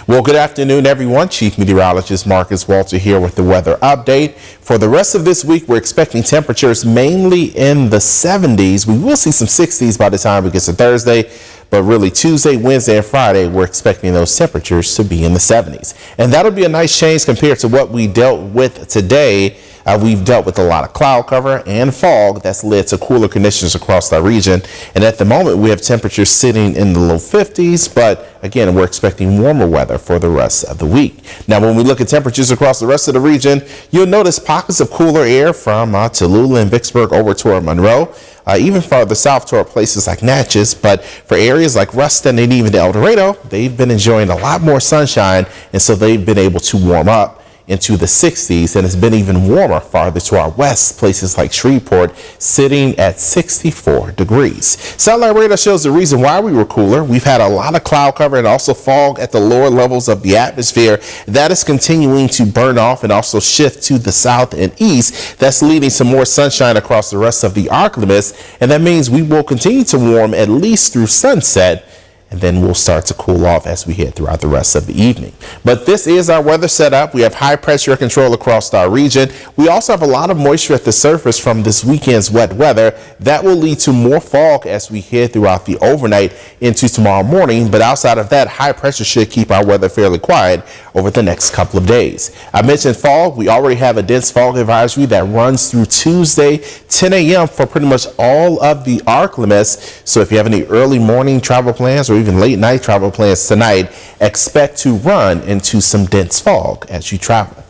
Well, good afternoon, everyone. Chief Meteorologist Marcus Walter here with the weather update. For the rest of this week, we're expecting temperatures mainly in the 70s. We will see some 60s by the time we get to Thursday, but really Tuesday, Wednesday, and Friday, we're expecting those temperatures to be in the 70s. And that'll be a nice change compared to what we dealt with today. We've dealt with a lot of cloud cover and fog that's led to cooler conditions across our region. And at the moment, we have temperatures sitting in the low 50s, but again, we're expecting warmer weather for the rest of the week. Now, when we look at temperatures across the rest of the region, you'll notice pockets of cooler air from Tallulah and Vicksburg over toward Monroe. Even farther south toward places like Natchez, but for areas like Ruston and even El Dorado, they've been enjoying a lot more sunshine, and so they've been able to warm up into the 60s, and it's been even warmer farther to our west, places like Shreveport sitting at 64 degrees. Satellite radar shows the reason why we were cooler. We've had a lot of cloud cover and also fog at the lower levels of the atmosphere. That is continuing to burn off and also shift to the south and east. That's leading to more sunshine across the rest of the Arclimist, and that means we will continue to warm at least through sunset, and then we'll start to cool off as we head throughout the rest of the evening. But this is our weather setup. We have high pressure control across our region. We also have a lot of moisture at the surface from this weekend's wet weather. That will lead to more fog as we head throughout the overnight into tomorrow morning. But outside of that, high pressure should keep our weather fairly quiet over the next couple of days. I mentioned fog. We already have a dense fog advisory that runs through Tuesday, 10 a.m. for pretty much all of the Arclimist. So if you have any early morning travel plans or even late night travel plans tonight, expect to run into some dense fog as you travel.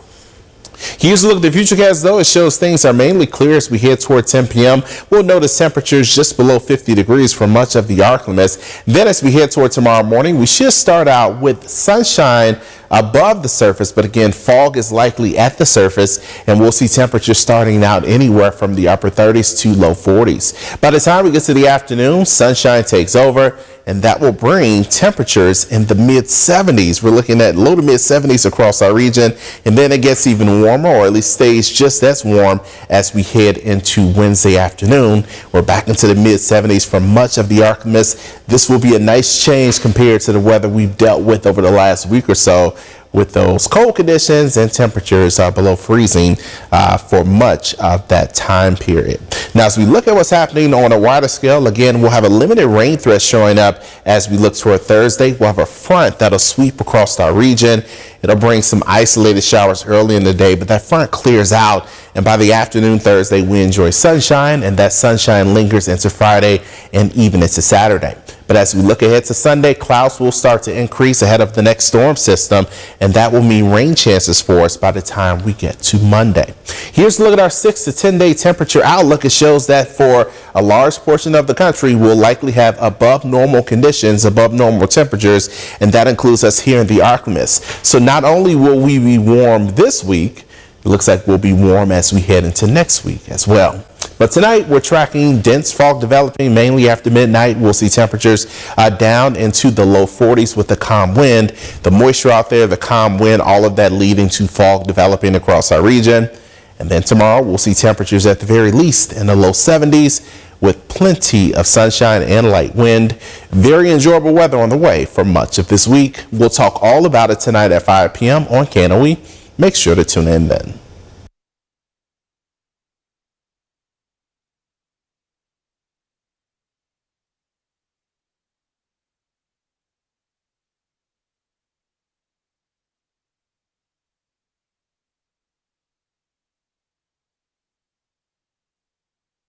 Here's a look at the futurecast, though. It shows things are mainly clear as we head toward 10 p.m. We'll notice temperatures just below 50 degrees for much of the Arclimist. Then as we head toward tomorrow morning, we should start out with sunshine above the surface, but again, fog is likely at the surface, and we'll see temperatures starting out anywhere from the upper 30s to low 40s. By the time we get to the afternoon, sunshine takes over, and that will bring temperatures in the mid 70s. We're looking at low to mid 70s across our region, and then it gets even warmer, or at least stays just as warm as we head into Wednesday afternoon. We're back into the mid 70s for much of the Arclimist. This will be a nice change compared to the weather we've dealt with over the last week or so, with those cold conditions and temperatures below freezing for much of that time period. Now, as we look at what's happening on a wider scale, again, we'll have a limited rain threat showing up as we look toward Thursday. We'll have a front that'll sweep across our region. It'll bring some isolated showers early in the day, but that front clears out, and by the afternoon Thursday, we enjoy sunshine, and that sunshine lingers into Friday and even into Saturday. But as we look ahead to Sunday, clouds will start to increase ahead of the next storm system, and that will mean rain chances for us by the time we get to Monday. Here's a look at our 6 to 10 day temperature outlook. It shows that for a large portion of the country, we'll likely have above normal conditions, above normal temperatures, and that includes us here in the Arclimist. So not only will we be warm this week, it looks like we'll be warm as we head into next week as well. But tonight, we're tracking dense fog developing mainly after midnight. We'll see temperatures down into the low 40s with the calm wind. The moisture out there, the calm wind, all of that leading to fog developing across our region. And then tomorrow, we'll see temperatures at the very least in the low 70s with plenty of sunshine and light wind. Very enjoyable weather on the way for much of this week. We'll talk all about it tonight at 5 p.m. on KNOE. Make sure to tune in then.